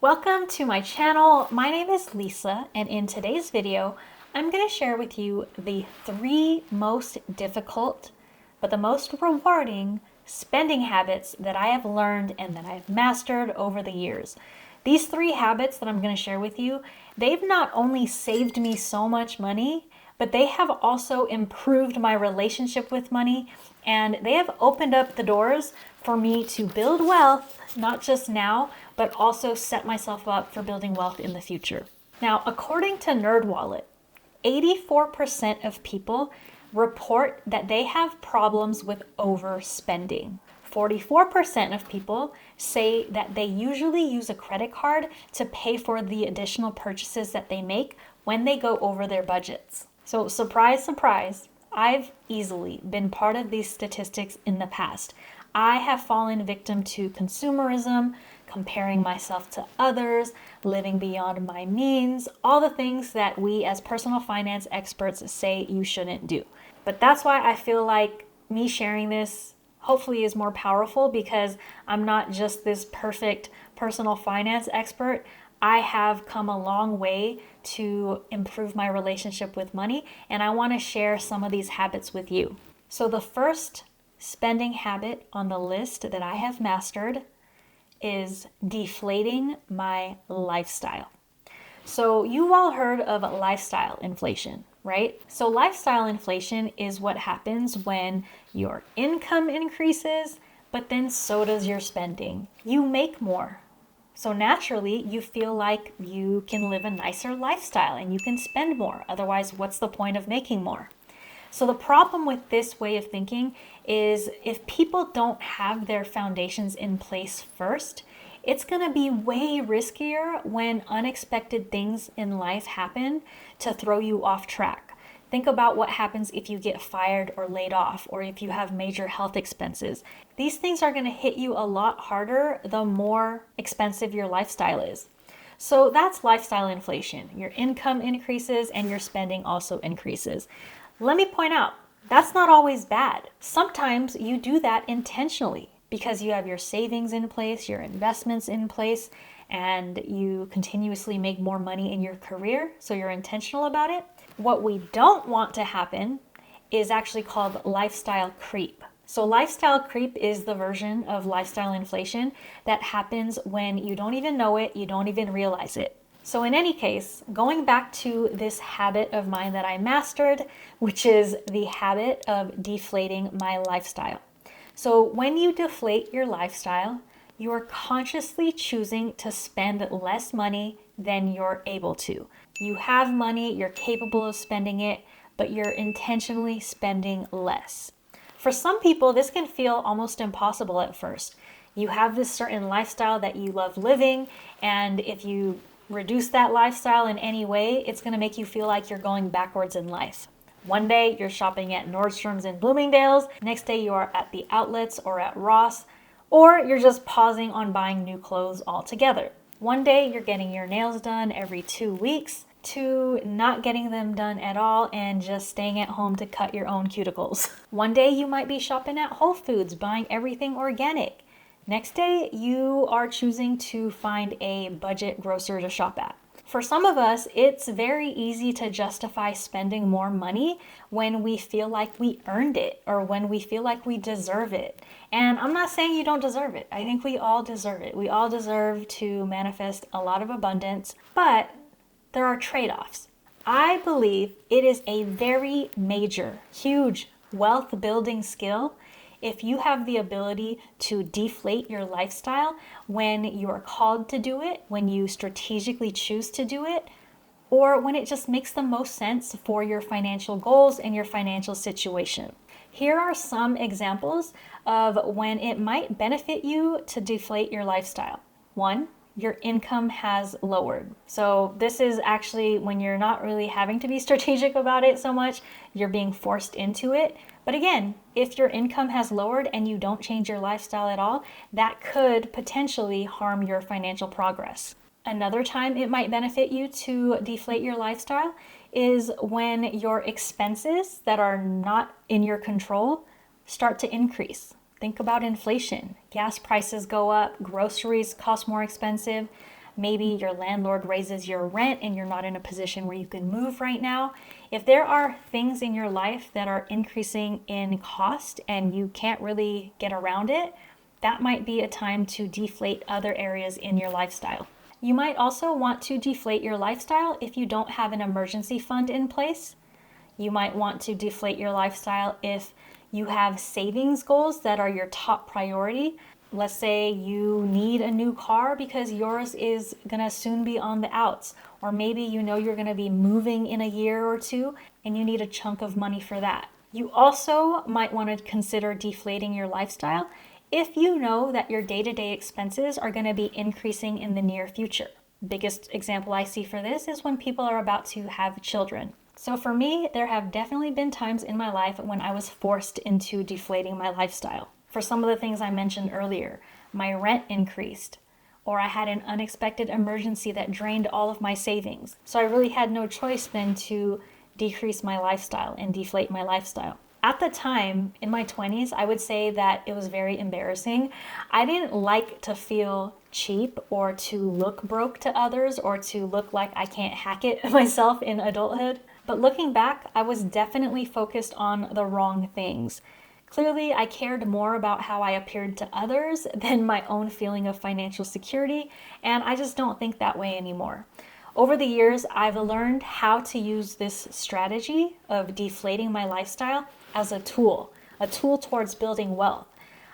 Welcome to my channel. My name is Lisa, and in today's video, I'm going to share with you the 3 most difficult, but the most rewarding spending habits that I have learned and that I've mastered over the years. These 3 habits that I'm going to share with you, they've not only saved me so much money, but they have also improved my relationship with money, and they have opened up the doors for me to build wealth, not just now, but also set myself up for building wealth in the future. Now, according to NerdWallet, 84% of people report that they have problems with overspending. 44% of people say that they usually use a credit card to pay for the additional purchases that they make when they go over their budgets. So surprise, surprise, I've easily been part of these statistics in the past. I have fallen victim to consumerism, comparing myself to others, living beyond my means, all the things that we as personal finance experts say you shouldn't do. But that's why I feel like me sharing this hopefully is more powerful, because I'm not just this perfect personal finance expert. I have come a long way to improve my relationship with money, and I want to share some of these habits with you. So the first spending habit on the list that I have mastered is deflating my lifestyle. So you all heard of lifestyle inflation, right? So lifestyle inflation is what happens when your income increases, but then so does your spending. You make more. So naturally, you feel like you can live a nicer lifestyle and you can spend more. Otherwise, what's the point of making more? So the problem with this way of thinking is if people don't have their foundations in place first, it's going to be way riskier when unexpected things in life happen to throw you off track. Think about what happens if you get fired or laid off, or if you have major health expenses. These things are going to hit you a lot harder the more expensive your lifestyle is. So that's lifestyle inflation. Your income increases and your spending also increases. Let me point out, that's not always bad. Sometimes you do that intentionally because you have your savings in place, your investments in place, and you continuously make more money in your career, so you're intentional about it. What we don't want to happen is actually called lifestyle creep. So lifestyle creep is the version of lifestyle inflation that happens when you don't even know it, you don't even realize it. So in any case, going back to this habit of mine that I mastered, which is the habit of deflating my lifestyle. So when you deflate your lifestyle, you are consciously choosing to spend less money than you're able to. You have money, you're capable of spending it, but you're intentionally spending less. For some people, this can feel almost impossible at first. You have this certain lifestyle that you love living, and if you reduce that lifestyle in any way, it's going to make you feel like you're going backwards in life. One day you're shopping at Nordstrom's and Bloomingdale's, next day you are at the outlets or at Ross, or you're just pausing on buying new clothes altogether. One day you're getting your nails done every 2 weeks, to not getting them done at all and just staying at home to cut your own cuticles. One day you might be shopping at Whole Foods, buying everything organic. Next day you are choosing to find a budget grocer to shop at. For some of us, it's very easy to justify spending more money when we feel like we earned it or when we feel like we deserve it. And I'm not saying you don't deserve it. I think we all deserve it. We all deserve to manifest a lot of abundance, but there are trade-offs. I believe it is a very major, huge wealth building skill if you have the ability to deflate your lifestyle when you are called to do it, when you strategically choose to do it, or when it just makes the most sense for your financial goals and your financial situation. Here are some examples of when it might benefit you to deflate your lifestyle. 1, your income has lowered. So this is actually when you're not really having to be strategic about it so much, you're being forced into it. But again, if your income has lowered and you don't change your lifestyle at all, that could potentially harm your financial progress. Another time it might benefit you to deflate your lifestyle is when your expenses that are not in your control start to increase. Think about inflation. Gas prices go up, groceries cost more expensive. Maybe your landlord raises your rent and you're not in a position where you can move right now. If there are things in your life that are increasing in cost and you can't really get around it, that might be a time to deflate other areas in your lifestyle. You might also want to deflate your lifestyle if you don't have an emergency fund in place. You might want to deflate your lifestyle if you have savings goals that are your top priority. Let's say you need a new car because yours is going to soon be on the outs. Or maybe you know you're going to be moving in a year or two and you need a chunk of money for that. You also might want to consider deflating your lifestyle if you know that your day-to-day expenses are going to be increasing in the near future. Biggest example I see for this is when people are about to have children. So for me, there have definitely been times in my life when I was forced into deflating my lifestyle. For some of the things I mentioned earlier, my rent increased, or I had an unexpected emergency that drained all of my savings. So I really had no choice then to decrease my lifestyle and deflate my lifestyle. At the time, in my 20s, I would say that it was very embarrassing. I didn't like to feel cheap or to look broke to others or to look like I can't hack it myself in adulthood. But looking back, I was definitely focused on the wrong things. Clearly, I cared more about how I appeared to others than my own feeling of financial security, and I just don't think that way anymore. Over the years, I've learned how to use this strategy of deflating my lifestyle as a tool towards building wealth.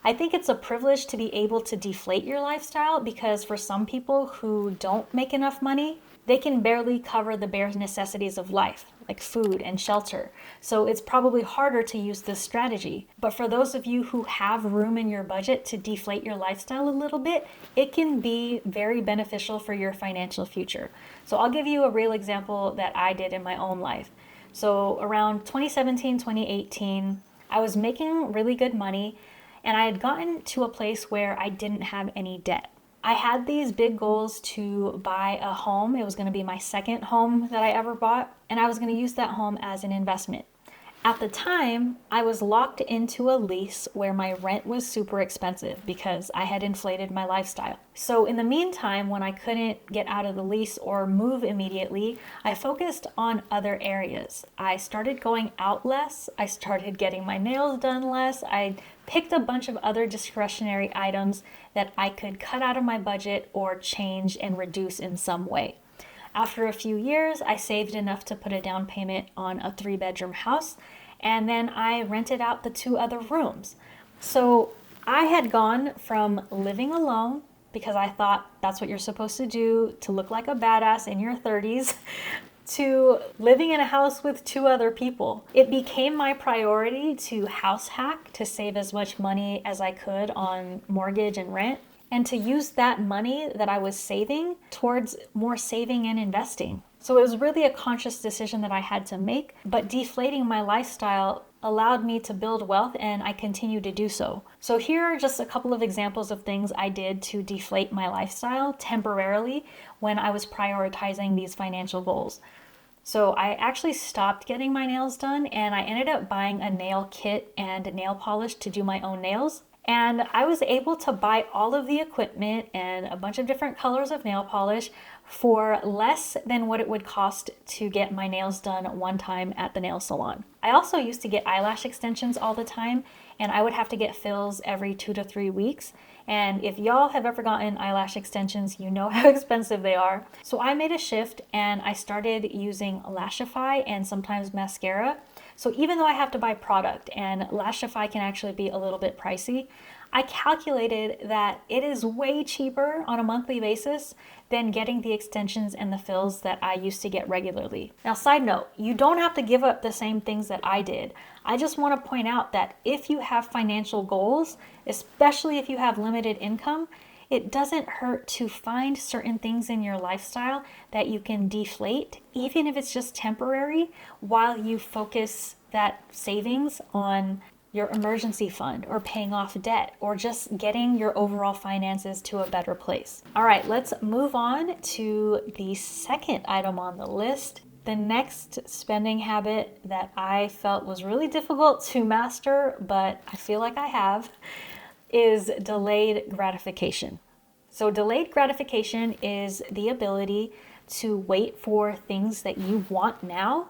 I think it's a privilege to be able to deflate your lifestyle because for some people who don't make enough money, they can barely cover the bare necessities of life, like food and shelter. So it's probably harder to use this strategy. But for those of you who have room in your budget to deflate your lifestyle a little bit, it can be very beneficial for your financial future. So I'll give you a real example that I did in my own life. So around 2017, 2018, I was making really good money and I had gotten to a place where I didn't have any debt. I had these big goals to buy a home. It was going to be my second home that I ever bought, and I was going to use that home as an investment. At the time, I was locked into a lease where my rent was super expensive because I had inflated my lifestyle. So in the meantime, when I couldn't get out of the lease or move immediately, I focused on other areas. I started going out less. I started getting my nails done less. I picked a bunch of other discretionary items that I could cut out of my budget or change and reduce in some way. After a few years, I saved enough to put a down payment on a 3-bedroom house, and then I rented out the 2 other rooms. So I had gone from living alone, because I thought that's what you're supposed to do to look like a badass in your 30s, to living in a house with 2 other people. It became my priority to house hack to save as much money as I could on mortgage and rent, and to use that money that I was saving towards more saving and investing. So it was really a conscious decision that I had to make, but deflating my lifestyle allowed me to build wealth, and I continue to do so. So here are just a couple of examples of things I did to deflate my lifestyle temporarily when I was prioritizing these financial goals. So I actually stopped getting my nails done, and I ended up buying a nail kit and nail polish to do my own nails. And I was able to buy all of the equipment and a bunch of different colors of nail polish for less than what it would cost to get my nails done one time at the nail salon. I also used to get eyelash extensions all the time, and I would have to get fills every 2 to 3 weeks. And if y'all have ever gotten eyelash extensions, you know how expensive they are. So I made a shift and I started using Lashify and sometimes mascara. So even though I have to buy product and Lashify can actually be a little bit pricey, I calculated that it is way cheaper on a monthly basis than getting the extensions and the fills that I used to get regularly. Now, side note, you don't have to give up the same things that I did. I just want to point out that if you have financial goals, especially if you have limited income, it doesn't hurt to find certain things in your lifestyle that you can deflate, even if it's just temporary, while you focus that savings on your emergency fund or paying off debt or just getting your overall finances to a better place. All right, let's move on to the second item on the list. The next spending habit that I felt was really difficult to master, but I feel like I have, is delayed gratification. So delayed gratification is the ability to wait for things that you want now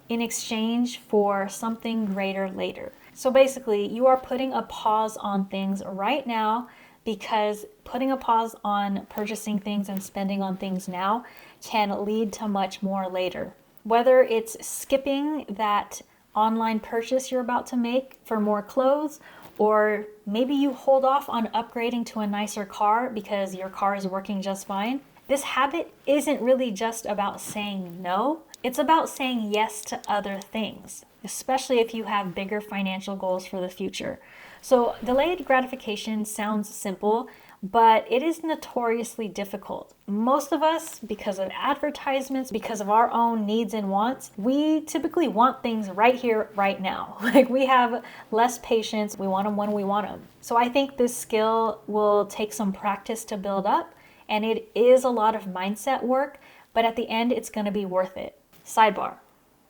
in exchange for something greater later. So basically, you are putting a pause on things right now because putting a pause on purchasing things and spending on things now can lead to much more later. Whether it's skipping that online purchase you're about to make for more clothes, or maybe you hold off on upgrading to a nicer car because your car is working just fine. This habit isn't really just about saying no, it's about saying yes to other things, especially if you have bigger financial goals for the future. So delayed gratification sounds simple, but it is notoriously difficult. Most of us, because of advertisements, because of our own needs and wants, we typically want things right here, right now. Like we have less patience, we want them when we want them. So I think this skill will take some practice to build up, and it is a lot of mindset work, but at the end, it's gonna be worth it. Sidebar,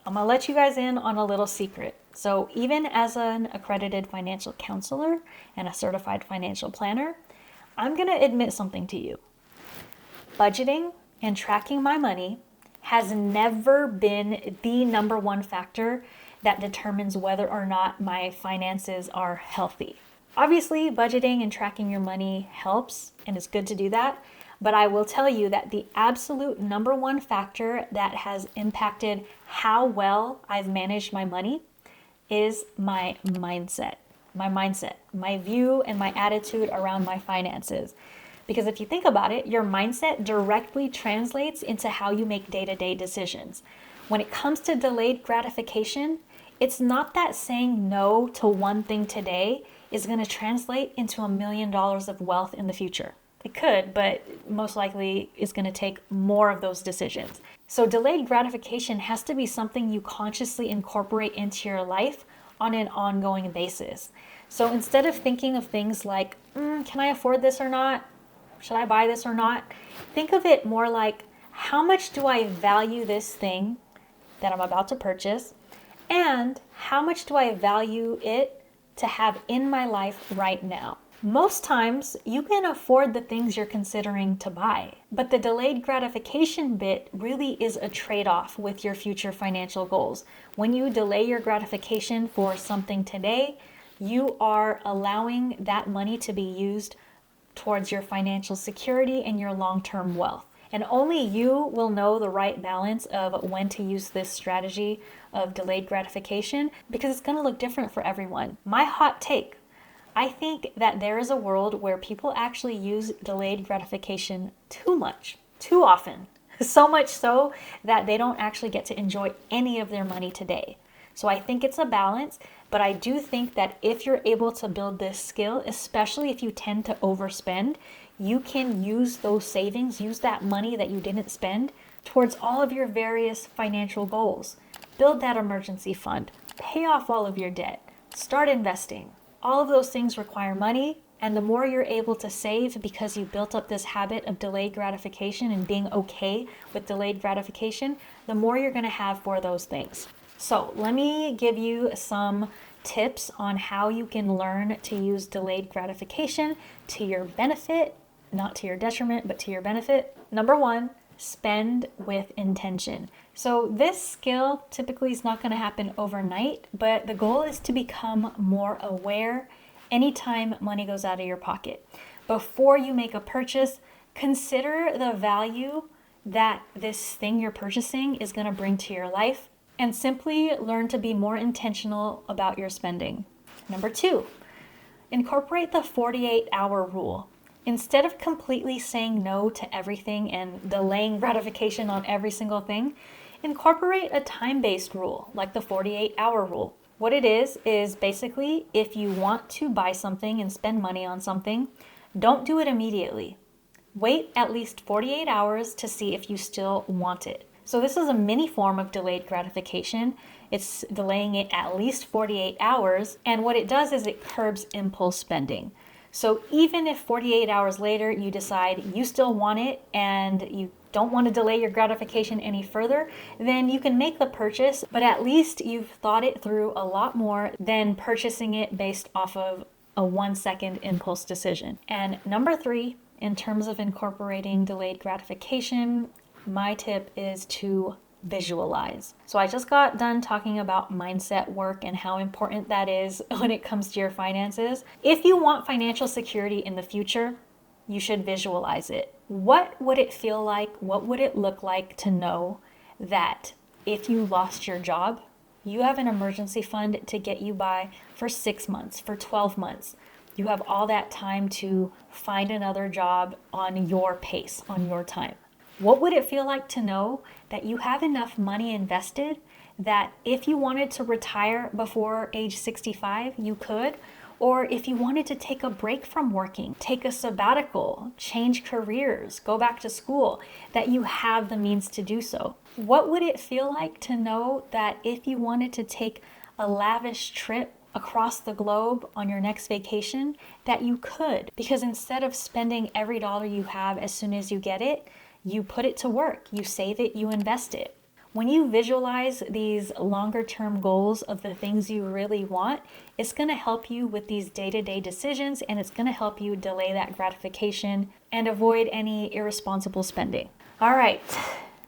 I'm gonna let you guys in on a little secret. So even as an accredited financial counselor and a certified financial planner, I'm going to admit something to you. Budgeting and tracking my money has never been the number one factor that determines whether or not my finances are healthy. Obviously, budgeting and tracking your money helps, and it's good to do that. But I will tell you that the absolute number one factor that has impacted how well I've managed my money is my mindset. My view and my attitude around my finances. Because if you think about it, your mindset directly translates into how you make day-to-day decisions. When it comes to delayed gratification, it's not that saying no to one thing today is going to translate into $1 million of wealth in the future. It could, but most likely it's going to take more of those decisions. So delayed gratification has to be something you consciously incorporate into your life on an ongoing basis. So instead of thinking of things like, can I afford this or not? Should I buy this or not? Think of it more like, how much do I value this thing that I'm about to purchase? And how much do I value it to have in my life right now? Most times, you can afford the things you're considering to buy, but the delayed gratification bit really is a trade-off with your future financial goals. When you delay your gratification for something today, you are allowing that money to be used towards your financial security and your long-term wealth. And only you will know the right balance of when to use this strategy of delayed gratification, because it's going to look different for everyone. My hot take: I think that there is a world where people actually use delayed gratification too much, too often. So much so that they don't actually get to enjoy any of their money today. So I think it's a balance, but I do think that if you're able to build this skill, especially if you tend to overspend, you can use those savings, use that money that you didn't spend towards all of your various financial goals. Build that emergency fund, pay off all of your debt, start investing. All of those things require money, and the more you're able to save because you built up this habit of delayed gratification and being okay with delayed gratification, the more you're going to have for those things. So let me give you some tips on how you can learn to use delayed gratification to your benefit, not to your detriment, but to your benefit. Number one, spend with intention. So this skill typically is not going to happen overnight, but the goal is to become more aware anytime money goes out of your pocket. Before you make a purchase, consider the value that this thing you're purchasing is going to bring to your life, and simply learn to be more intentional about your spending. Number two, incorporate the 48-hour rule. Instead of completely saying no to everything and delaying gratification on every single thing, incorporate a time-based rule, like the 48-hour rule. What it is basically, if you want to buy something and spend money on something, don't do it immediately. Wait at least 48 hours to see if you still want it. So this is a mini form of delayed gratification. It's delaying it at least 48 hours, and what it does is it curbs impulse spending. So even if 48 hours later you decide you still want it and you don't want to delay your gratification any further, then you can make the purchase, but at least you've thought it through a lot more than purchasing it based off of a 1-second impulse decision. And number three, In terms of incorporating delayed gratification, my tip is to visualize. So I just got done talking about mindset work and how important that is when it comes to your finances. If you want financial security in the future, you should visualize it. What would it feel like? What would it look like to know that if you lost your job, you have an emergency fund to get you by for 6 months, for 12 months. You have all that time to find another job on your pace, on your time. What would it feel like to know that you have enough money invested that if you wanted to retire before age 65, you could? Or if you wanted to take a break from working, take a sabbatical, change careers, go back to school, that you have the means to do so? What would it feel like to know that if you wanted to take a lavish trip across the globe on your next vacation, that you could? Because instead of spending every dollar you have as soon as you get it, you put it to work, you save it, you invest it. When you visualize these longer term goals of the things you really want, it's going to help you with these day-to-day decisions, and it's going to help you delay that gratification and avoid any irresponsible spending. All right,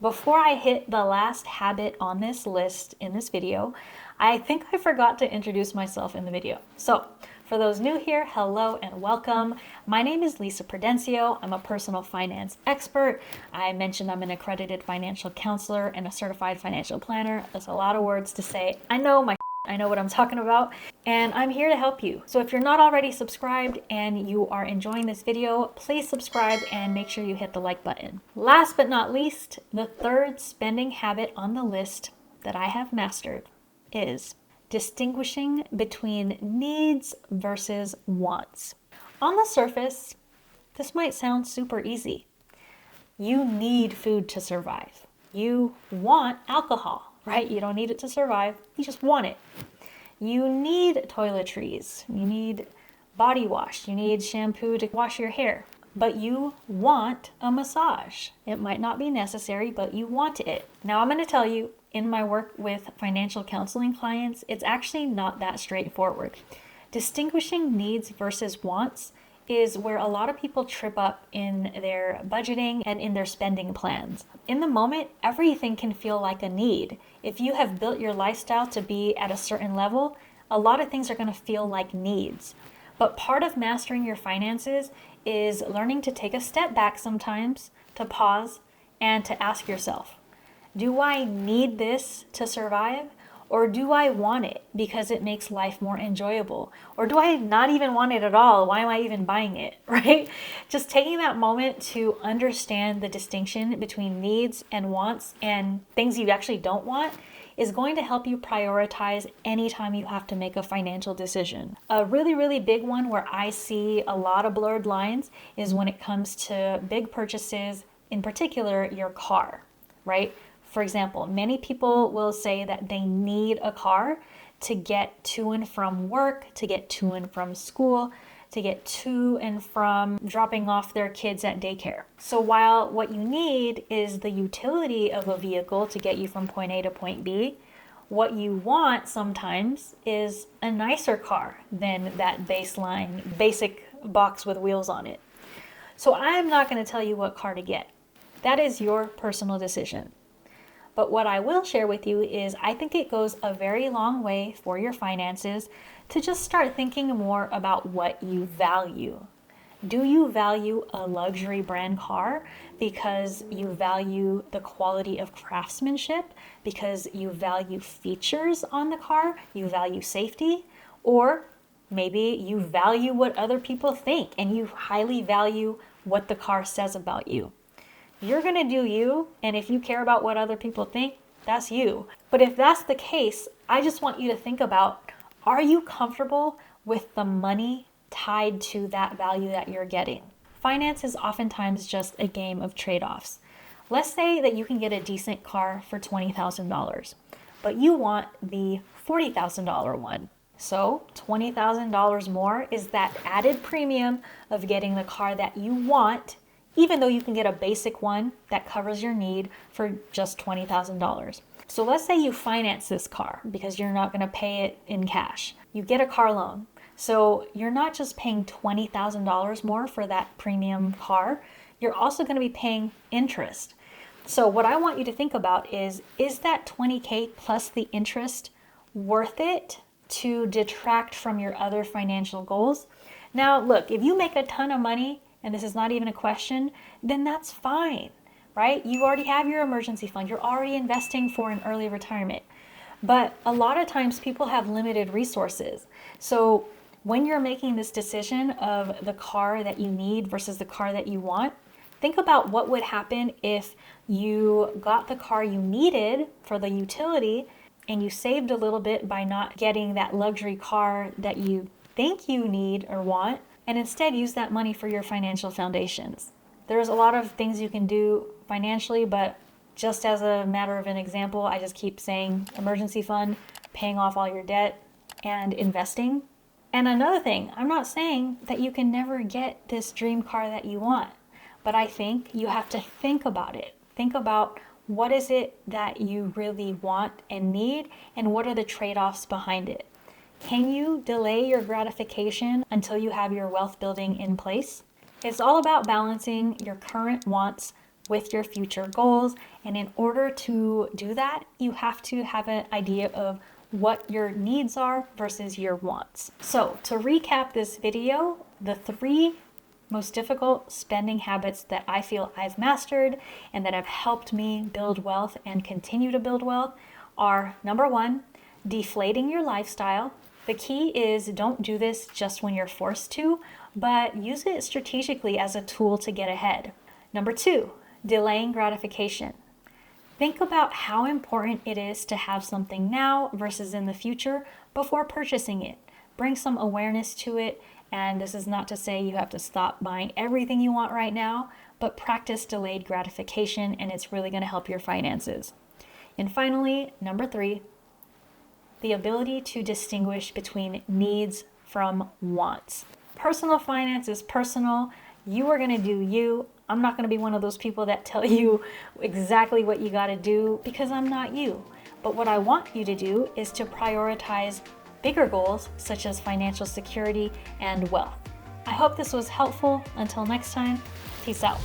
before I hit the last habit on this list in this video, I think I forgot to introduce myself in the video. So for those new here, hello and welcome. My name is Lissa Prudencio. I'm a personal finance expert. I mentioned I'm an accredited financial counselor and a certified financial planner. That's a lot of words to say. I know what I'm talking about, and I'm here to help you. So if you're not already subscribed and you are enjoying this video, please subscribe and make sure you hit the like button. Last but not least, the third spending habit on the list that I have mastered is distinguishing between needs versus wants. On the surface, this might sound super easy. You need food to survive. You want alcohol, right? You don't need it to survive, you just want it. You need toiletries, you need body wash, you need shampoo to wash your hair, but you want a massage. It might not be necessary, but you want it. Now I'm going to tell you, in my work with financial counseling clients, it's actually not that straightforward. Distinguishing needs versus wants is where a lot of people trip up in their budgeting and in their spending plans. In the moment, everything can feel like a need. If you have built your lifestyle to be at a certain level, a lot of things are going to feel like needs. But part of mastering your finances is learning to take a step back sometimes, to pause, and to ask yourself, do I need this to survive? Or do I want it because it makes life more enjoyable? Or do I not even want it at all? Why am I even buying it, right? Just taking that moment to understand the distinction between needs and wants and things you actually don't want is going to help you prioritize anytime you have to make a financial decision. A really, really big one where I see a lot of blurred lines is when it comes to big purchases, in particular your car, right? For example, many people will say that they need a car to get to and from work, to get to and from school, to get to and from dropping off their kids at daycare. So while what you need is the utility of a vehicle to get you from point A to point B, what you want sometimes is a nicer car than that baseline, basic box with wheels on it. So I'm not going to tell you what car to get. That is your personal decision. But what I will share with you is I think it goes a very long way for your finances to just start thinking more about what you value. Do you value a luxury brand car because you value the quality of craftsmanship, because you value features on the car, you value safety, or maybe you value what other people think and you highly value what the car says about you? You're going to do you, and if you care about what other people think, that's you. But if that's the case, I just want you to think about, are you comfortable with the money tied to that value that you're getting? Finance is oftentimes just a game of trade-offs. Let's say that you can get a decent car for $20,000, but you want the $40,000 one. So $20,000 more is that added premium of getting the car that you want, even though you can get a basic one that covers your need for just $20,000. So let's say you finance this car because you're not going to pay it in cash. You get a car loan. So you're not just paying $20,000 more for that premium car, you're also going to be paying interest. So what I want you to think about is that 20K plus the interest worth it to detract from your other financial goals? Now, look, if you make a ton of money, and this is not even a question, then that's fine, right? You already have your emergency fund. You're already investing for an early retirement. But a lot of times people have limited resources. So when you're making this decision of the car that you need versus the car that you want, think about what would happen if you got the car you needed for the utility and you saved a little bit by not getting that luxury car that you think you need or want, and instead use that money for your financial foundations. There's a lot of things you can do financially, but just as a matter of an example, I just keep saying emergency fund, paying off all your debt, and investing. And another thing, I'm not saying that you can never get this dream car that you want, but I think you have to think about it. Think about what is it that you really want and need, and what are the trade-offs behind it. Can you delay your gratification until you have your wealth building in place? It's all about balancing your current wants with your future goals. And in order to do that, you have to have an idea of what your needs are versus your wants. So to recap this video, the 3 most difficult spending habits that I feel I've mastered and that have helped me build wealth and continue to build wealth are: number 1, deflating your lifestyle. The key is don't do this just when you're forced to, but use it strategically as a tool to get ahead. Number 2, delaying gratification. Think about how important it is to have something now versus in the future before purchasing it. Bring some awareness to it. And this is not to say you have to stop buying everything you want right now, but practice delayed gratification, and it's really going to help your finances. And finally, number 3, the ability to distinguish between needs from wants. Personal finance is personal. You are going to do you. I'm not going to be one of those people that tell you exactly what you got to do, because I'm not you. But what I want you to do is to prioritize bigger goals such as financial security and wealth. I hope this was helpful. Until next time, peace out.